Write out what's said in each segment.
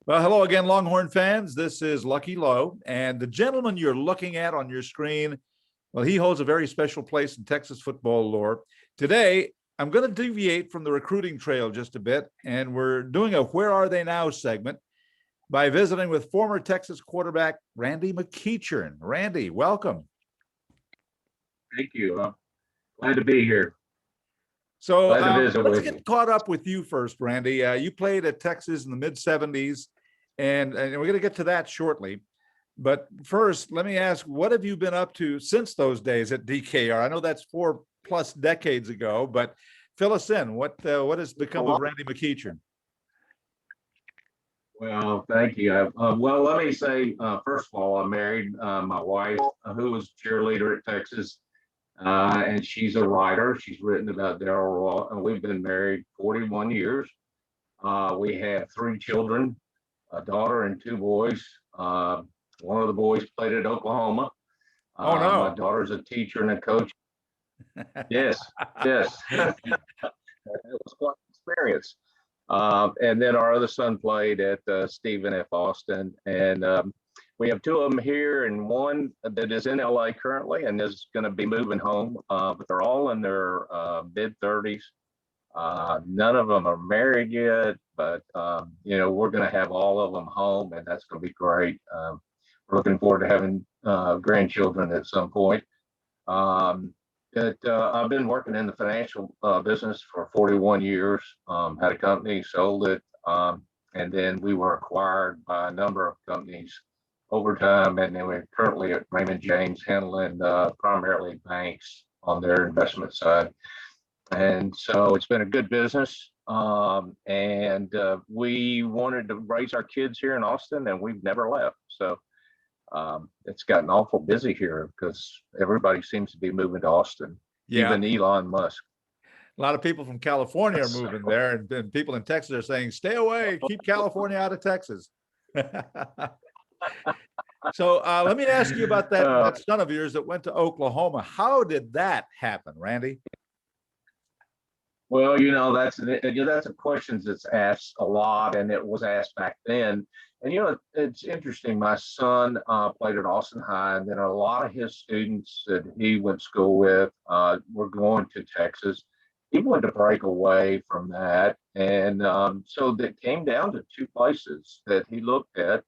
Well, hello again, Longhorn fans. This is Lucky Lowe, and the gentleman you're looking at on your screen, well, he holds a very special place in Texas football lore. Today, I'm going to deviate from the recruiting trail just a bit, and we're doing a Where Are They Now segment by visiting with former Texas quarterback Randy McEachern. Randy, welcome. Thank you. Glad to be here. So let's get caught up with you first, Randy. You played at Texas in the mid-'70s, and we're going to get to that shortly. But first, let me ask, what have you been up to since those days at DKR? I know that's 4+ decades ago, but fill us in. What has become of Randy McEachern? Well, thank you. Well, let me say, first of all, I married my wife, who was a cheerleader at Texas, and she's a writer. She's written about Darrell Raw, and we've been married 41 years. We have 3 children, a daughter and 2 boys. One of the boys played at Oklahoma. Oh, no. My daughter's a teacher and a coach. Yes. It was quite an experience. And then our other son played at Stephen F. Austin. And we have 2 of them here and one that is in LA currently and is going to be moving home. But they're all in their mid-30s. None of them are married yet, but we're going to have all of them home, and that's going to be great. We're looking forward to having grandchildren at some point. I've been working in the financial business for 41 years, had a company, sold it, and then we were acquired by a number of companies over time, and then we're currently at Raymond James handling primarily banks on their investment side. And so it's been a good business, and we wanted to raise our kids here in Austin, and we've never left. So it's gotten awful busy here because everybody seems to be moving to Austin, even Elon Musk. A lot of people from California are moving there, and people in Texas are saying, stay away, keep California out of Texas. So let me ask you about that son of yours that went to Oklahoma. How did that happen, Randy? Well, that's a question that's asked a lot, and it was asked back then. And it's interesting. My son played at Austin High, and then a lot of his students that he went to school with were going to Texas. He wanted to break away from that, and so that came down to 2 places that he looked at.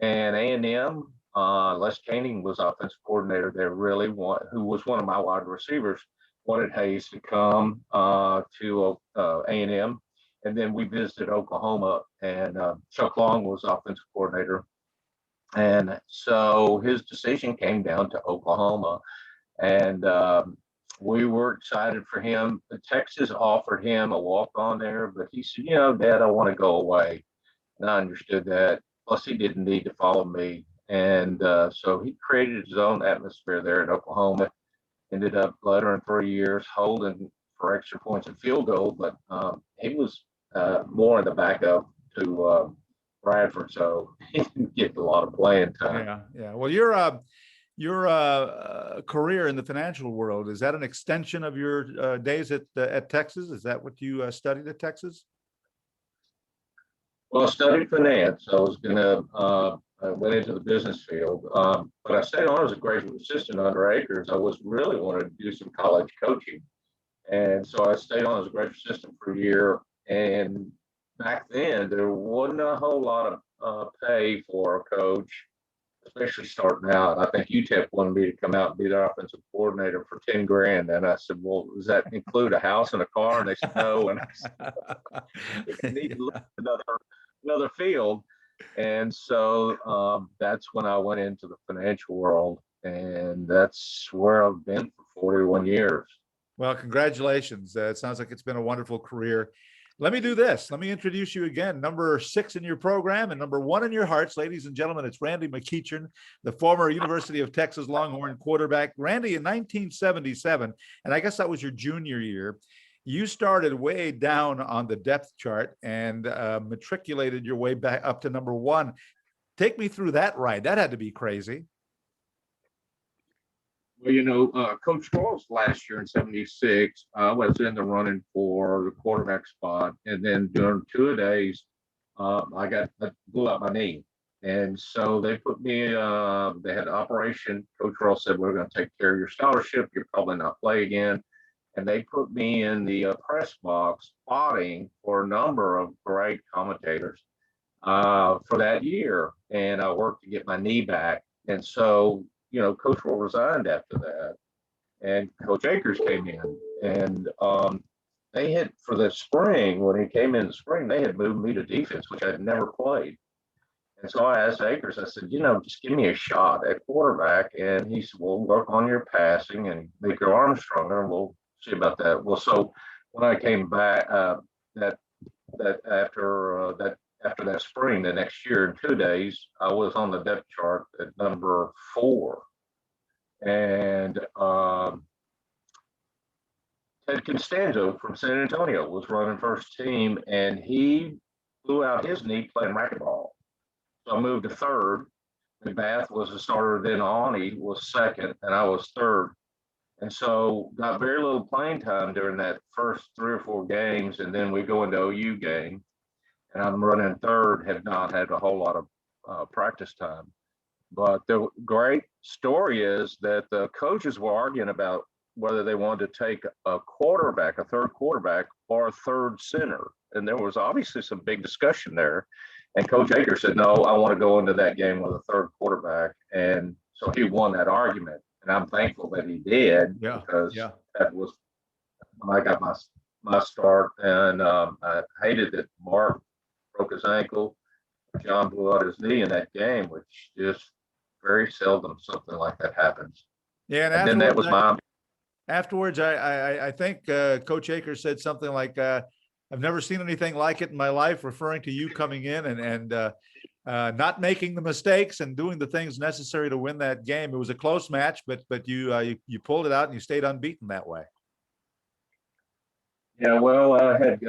And A&M, Les Canning was offensive coordinator there. Who was one of my wide receivers, wanted Hayes to come to A&M. And then we visited Oklahoma, and Chuck Long was offensive coordinator. And so his decision came down to Oklahoma. And we were excited for him. Texas offered him a walk-on there, but he said, Dad, I want to go away. And I understood that. Plus, he didn't need to follow me. And so he created his own atmosphere there at Oklahoma. Ended up later in 3 years holding for extra points and field goal, but he was more in the backup to Bradford, so he didn't get a lot of playing time. Yeah. Well, your career in the financial world, is that an extension of your days at Texas? Is that what you studied at Texas? Well, I studied finance. I was I went into the business field, but I stayed on as a graduate assistant under Akers. I was really wanted to do some college coaching. And so I stayed on as a graduate assistant for a year. And back then, there wasn't a whole lot of pay for a coach, especially starting out. I think UTEP wanted me to come out and be their offensive coordinator for $10,000. And I said, well, does that include a house and a car? And they said, no. And I said, we need to look at another field. And so that's when I went into the financial world, and that's where I've been for 41 years. Well, congratulations. It sounds like it's been a wonderful career. Let me do this. Let me introduce you again. Number 6 in your program and number 1 in your hearts, ladies and gentlemen, it's Randy McEachern, the former University of Texas Longhorn quarterback. Randy, in 1977, and I guess that was your junior year, you started way down on the depth chart and matriculated your way back up to number 1. Take me through that ride. That had to be crazy. Well, Coach Charles last year in '76 was in the running for the quarterback spot, and then during 2 days, I blew out my knee. And so they put me, they had an operation. Coach Ross said, we're going to take care of your scholarship. You'll probably not play again. And they put me in the press box spotting for a number of great commentators for that year. And I worked to get my knee back. And so, Coach Roll resigned after that. And Coach Akers came in. And they had, for the spring, when he came in the spring, they had moved me to defense, which I had never played. And so I asked Akers, I said, just give me a shot at quarterback. And he said, well, work on your passing and make your arms stronger, and we'll see about that. Well, so when I came back, that after that spring, the next year in 2 days, I was on the depth chart at number 4. And Ted Costanzo from San Antonio was running first team, and he blew out his knee playing racquetball. So I moved to third. McBath was the starter, then Ani was second, and I was third. And so got very little playing time during that first 3 or 4 games, and then we go into OU game, and I'm running third, have not had a whole lot of practice time. But the great story is that the coaches were arguing about whether they wanted to take a quarterback, a third quarterback, or a third center. And there was obviously some big discussion there. And Coach Akers said, no, I want to go into that game with a third quarterback. And so he won that argument. And I'm thankful that he did, because that was when I got my start. And I hated that Mark broke his ankle. John blew out his knee in that game, which just very seldom something like that happens. Yeah, and then that was afterwards, I think Coach Akers said something like, I've never seen anything like it in my life, referring to you coming in and not making the mistakes and doing the things necessary to win that game. It was a close match, but you pulled it out and you stayed unbeaten that way. Yeah, well, I had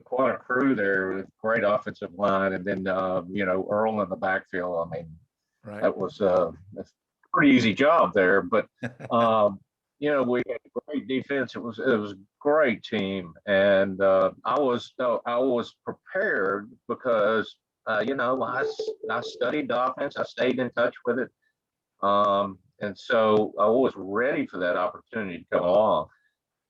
quite a crew there with great offensive line, and then Earl in the backfield. I mean, that was a pretty easy job there, but we had great defense. It was a great team, and I was prepared because I studied the offense. I stayed in touch with it, and so I was ready for that opportunity to come along.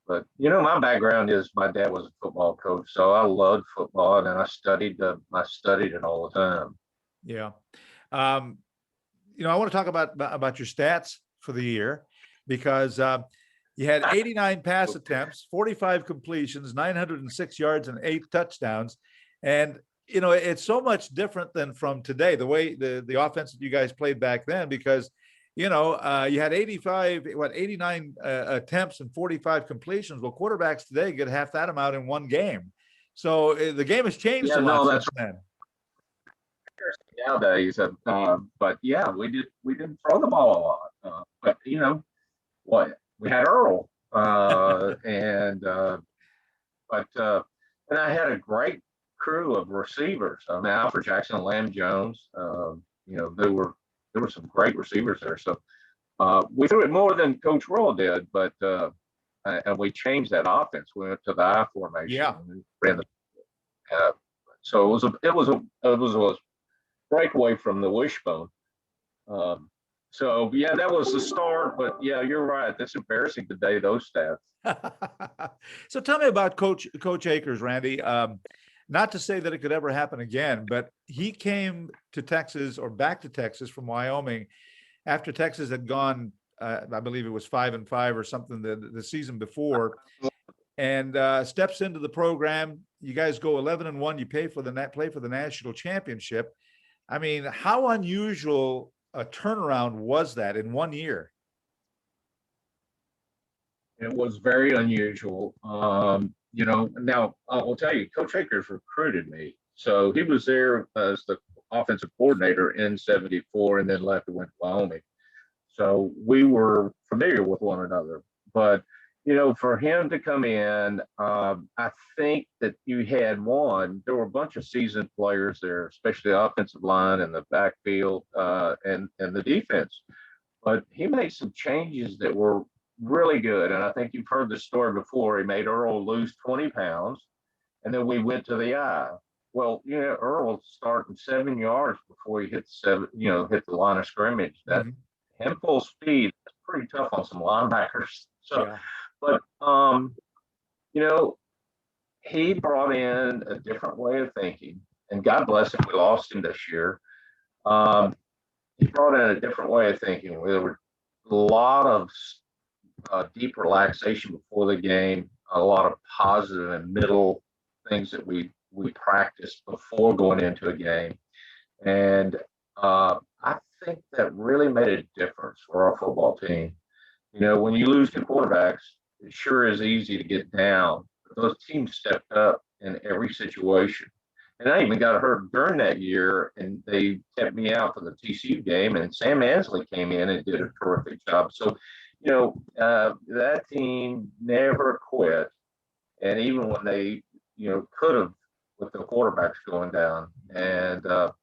But my background is my dad was a football coach, so I loved football, and I studied it all the time. Yeah, I want to talk about your stats for the year, because you had 89 pass attempts, 45 completions, 906 yards, and 8 touchdowns. And, it's so much different than from today, the way the offense that you guys played back then, because, you had 89 attempts and 45 completions. Well, quarterbacks today get half that amount in one game. So the game has changed a lot since then. Nowadays, but yeah, we didn't throw the ball a lot. But we had Earl, and I had a great crew of receivers. I mean, Alfred Jackson, Lamb Jones. There were some great receivers there. So we threw it more than Coach Roll did, but and we changed that offense. We went to the I formation. Yeah. And ran the. So it was a breakaway from the wishbone. So yeah, that was the start. But yeah, you're right. That's embarrassing today, those stats. So tell me about Coach Akers, Randy. Not to say that it could ever happen again, but he came to Texas, or back to Texas from Wyoming, after Texas had gone, I believe it was 5-5 or something the season before, and steps into the program. You guys go 11-1. You play for the national championship. I mean, how unusual a turnaround was that in 1 year? It was very unusual. Now I will tell you, Coach Akers recruited me. So he was there as the offensive coordinator in '74, and then left and went to Wyoming. So we were familiar with one another. But for him to come in, I think that there were a bunch of seasoned players there, especially the offensive line and the backfield and the defense. But he made some changes that were really good. And I think you've heard this story before. He made Earl lose 20 pounds, and then we went to the I. Well, Earl starting 7 yards before he hit hit the line of scrimmage. That Mhm. him full speed, that's pretty tough on some linebackers. So, Yeah. but you know, he brought in a different way of thinking, and God bless him, we lost him this year. Um, he brought in a different way of thinking. There were a lot of deep relaxation before the game, a lot of positive and middle things that we practiced before going into a game, and I think that really made a difference for our football team. When you lose two quarterbacks, it sure is easy to get down. But those teams stepped up in every situation. And I even got hurt during that year, and they kept me out for the TCU game. And Sam Ansley came in and did a terrific job. So, that team never quit. And even when they, could have with the quarterbacks going down. And that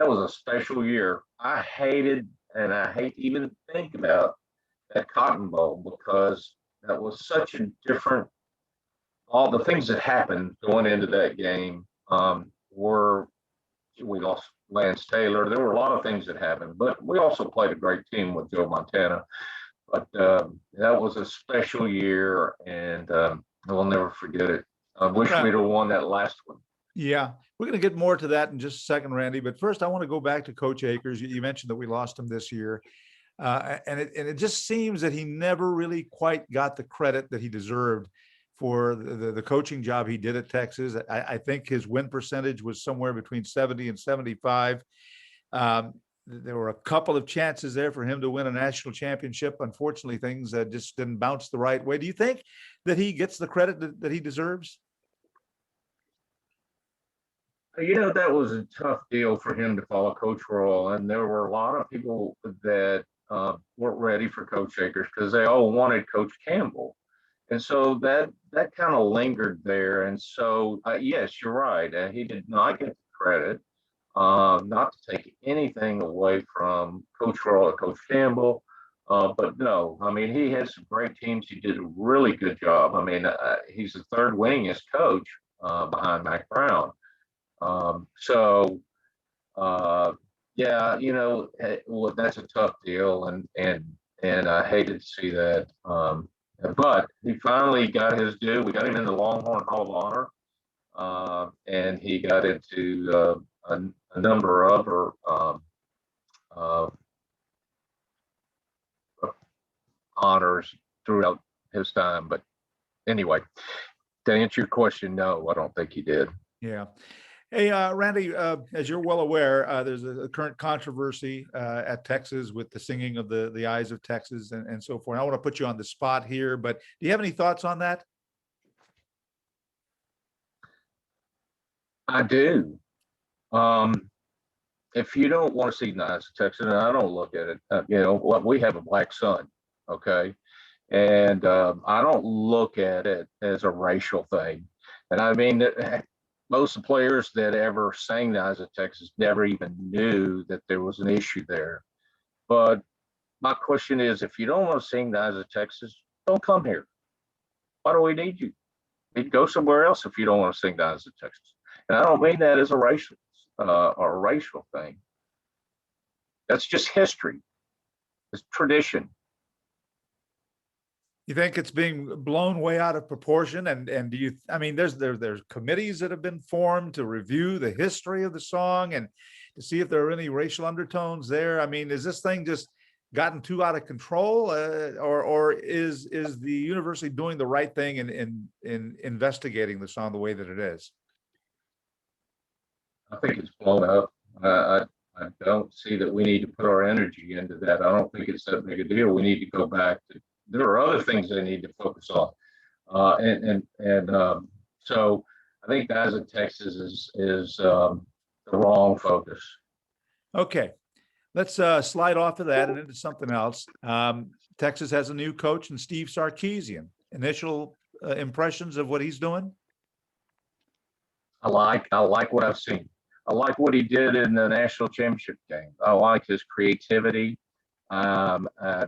was a special year. I hated, and I hate to even think about that Cotton Bowl because that was such a different. All the things that happened going into that game were we lost Lance Taylor. There were a lot of things that happened, but we also played a great team with Joe Montana. But that was a special year, and I'll never forget it. I wish we'd have won that last one. Yeah, we're going to get more to that in just a second, Randy. But first, I want to go back to Coach Akers. You mentioned that we lost him this year. And it just seems that he never really quite got the credit that he deserved for the coaching job he did at Texas. I think his win percentage was somewhere between 70 and 75. There were a couple of chances there for him to win a national championship. Unfortunately, things just didn't bounce the right way. Do you think that he gets the credit that he deserves? That was a tough deal for him to follow Coach Royal, and there were a lot of people that weren't ready for Coach Akers because they all wanted Coach Campbell, and so that kind of lingered there. And so, yes, you're right. He did not get the credit. Not to take anything away from Coach Royal or Coach Campbell, but no, I mean he had some great teams. He did a really good job. I mean, he's the third winningest coach behind Mac Brown. So yeah, well, that's a tough deal, and I hated to see that. But he finally got his due. We got him in the Longhorn Hall of Honor, and he got into a number of uh, honors throughout his time. But anyway, to answer your question, no, I don't think he did. Yeah. Hey, Randy, as you're well aware, there's a current controversy at Texas with the singing of the Eyes of Texas and so forth. I want to put you on the spot here, but do you have any thoughts on that? I do. If you don't want to see the Eyes of Texas, and I don't look at it, we have a black son, okay? And I don't look at it as a racial thing. And I mean, most of the players that ever sang the Eyes of Texas never even knew that there was an issue there. But my question is, if you don't want to sing the Eyes of Texas, don't come here. Why do we need you? You'd go somewhere else if you don't want to sing the Eyes of Texas. And I don't mean that as a racial thing. That's just history. It's tradition. You think it's being blown way out of proportion? And do you, I mean, there's committees that have been formed to review the history of the song and to see if there are any racial undertones there. I mean, is this thing just gotten too out of control, or is the university doing the right thing in investigating the song the way that it is? I think it's blown up. I don't see that we need to put our energy into that. I don't think it's that big a deal. We need to go back to. There are other things they need to focus on, so I think the Eyes of Texas is the wrong focus. Okay, let's slide off of that and into something else. Texas has a new coach in Steve Sarkisian. Initial impressions of what he's doing? I like what I've seen. I like what he did in the national championship game. I like his creativity. I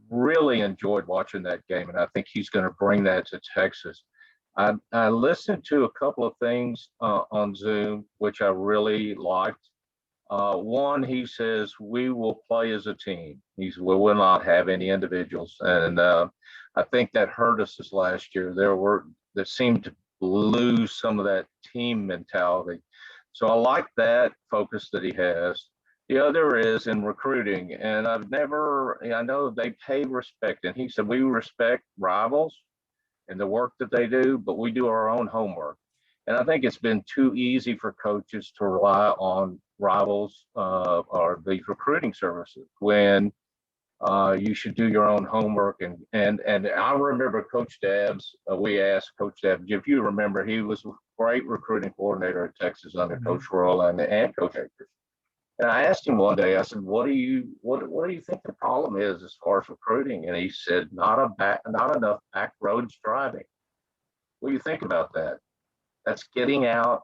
really enjoyed watching that game, and I think he's going to bring that to Texas. I listened to a couple of things on Zoom, which I really liked. One, he says, we will play as a team. He said, we will not have any individuals. And I think that hurt us this last year. That seemed to lose some of that team mentality. So I like that focus that he has. The other is in recruiting. And I know they pay respect. And he said, we respect rivals and the work that they do, but we do our own homework. And I think it's been too easy for coaches to rely on rivals or these recruiting services when you should do your own homework. And I remember Coach Dabbs. We asked Coach Dabbs if you remember, he was a great recruiting coordinator at Texas under Coach Royal and Coach Akers. And I asked him one day, I said, what do you think the problem is as far as recruiting? And he said, not enough back roads driving. What do you think about that? That's getting out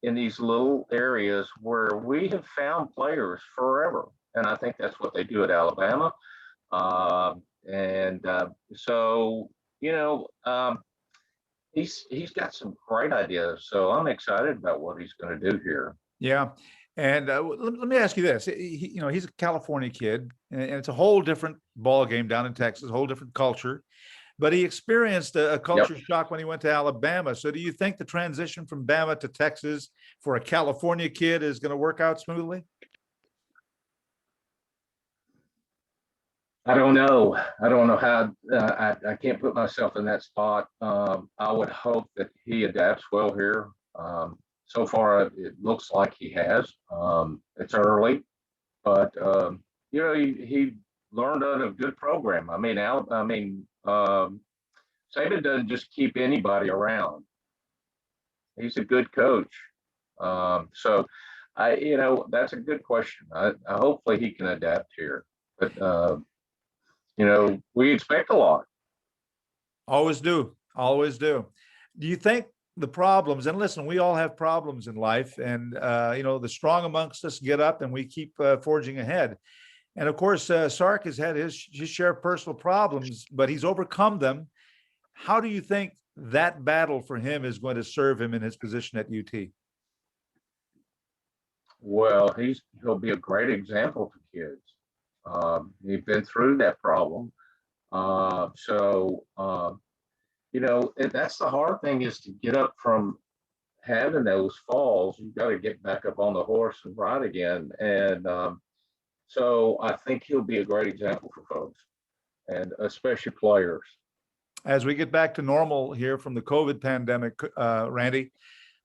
in these little areas where we have found players forever. And I think that's what they do at Alabama. So, he's got some great ideas. So I'm excited about what he's going to do here. Yeah. And let me ask you this. He's a California kid, and it's a whole different ball game down in Texas, a whole different culture. But he experienced a culture shock when he went to Alabama. So do you think the transition from Bama to Texas for a California kid is going to work out smoothly? I don't know. I don't know how. I can't put myself in that spot. I would hope that he adapts well here. So far, it looks like he has. It's early, but he learned on a good program. Saban doesn't just keep anybody around. He's a good coach. So that's a good question. I hopefully he can adapt here, but we expect a lot. Always do. Always do. Do you think the problems, and listen, we all have problems in life, and the strong amongst us get up and we keep forging ahead. And of course, Sark has had his share of personal problems, but he's overcome them. How do you think that battle for him is going to serve him in his position at UT? Well, he'll be a great example for kids. He's been through that problem. That's the hard thing, is to get up from having those falls. You've got to get back up on the horse and ride again. And so I think he'll be a great example for folks, and especially players. As we get back to normal here from the COVID pandemic, Randy,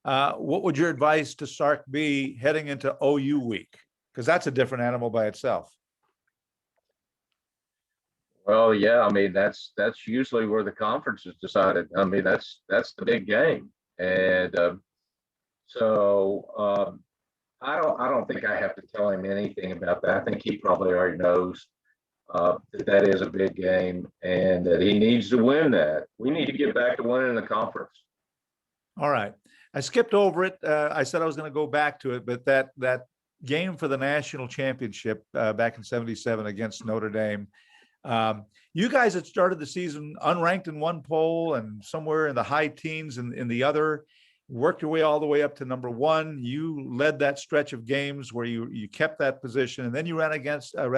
what would your advice to Sark be heading into OU week? Because that's a different animal by itself. Well, yeah, that's usually where the conference is decided. That's the big game, and I don't think I have to tell him anything about that. I think he probably already knows that is a big game and that he needs to win that. We need to get back to winning the conference. All right. I skipped over it. I said I was going to go back to it, but that game for the national championship back in '77 against Notre Dame, you guys had started the season unranked in one poll and somewhere in the high teens in the other, worked your way all the way up to number one. You led that stretch of games where you kept that position, and then you ran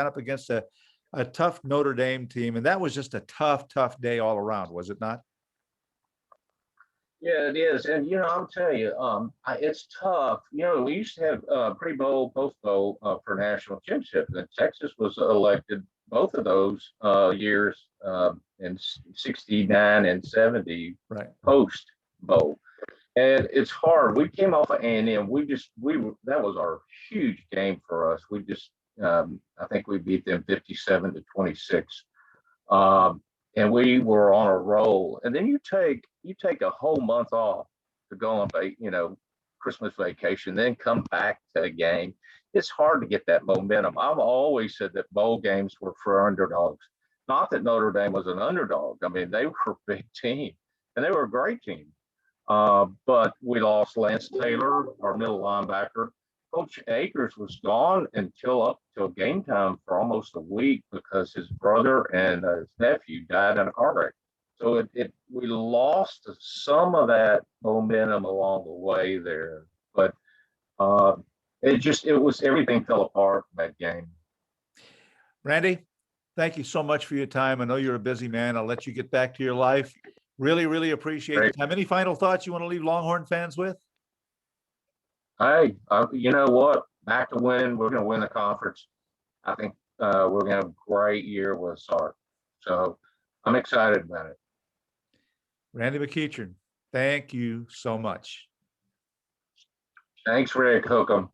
up against a tough Notre Dame team, and that was just a tough day all around, was it not? Yeah, it is. And, I'll tell you, it's tough. We used to have pre-bowl, post-bowl for national championship. And Texas was elected both of those years in '69 and '70, right, post-bowl. And it's hard. We came off of A&M. That was our huge game for us. I think we beat them 57-26. And we were on a roll. And then you take a whole month off to go on, Christmas vacation, then come back to a game. It's hard to get that momentum. I've always said that bowl games were for underdogs. Not that Notre Dame was an underdog. They were a big team, and they were a great team. But we lost Lance Taylor, our middle linebacker. Coach Akers was gone until game time for almost a week because his brother and his nephew died in a car wreck. So we lost some of that momentum along the way there, but everything fell apart in that game. Randy, thank you so much for your time. I know you're a busy man. I'll let you get back to your life. Really, really appreciate the Great. time. Any final thoughts you want to leave Longhorn fans with? Hey, you know what? Back to winning. We're going to win the conference. I think we're going to have a great year with Sark. So I'm excited about it. Randy McEachern, thank you so much. Thanks, Rick Hookham.